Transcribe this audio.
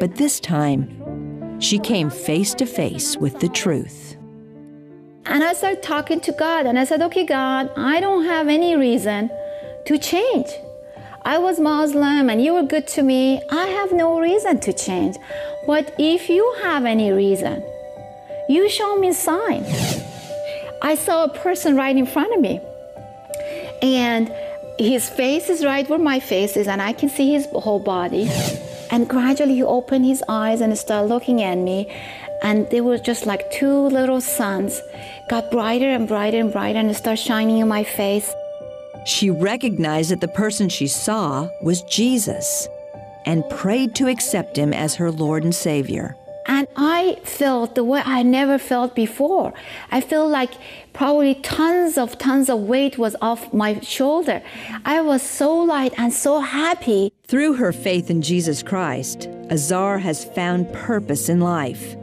But this time, she came face to face with the truth. And I started talking to God, and I said, okay, God, I don't have any reason to change. I was Muslim and you were good to me. I have no reason to change. But if you have any reason, you show me a sign. I saw a person right in front of me, and his face is right where my face is, and I can see his whole body. And gradually he opened his eyes and started looking at me, and they were just like two little suns, got brighter and brighter and brighter, and started shining in my face. She recognized that the person she saw was Jesus and prayed to accept him as her Lord and Savior. And I felt the way I never felt before. I felt like probably tons of weight was off my shoulder. I was so light and so happy. Through her faith in Jesus Christ, Azar has found purpose in life.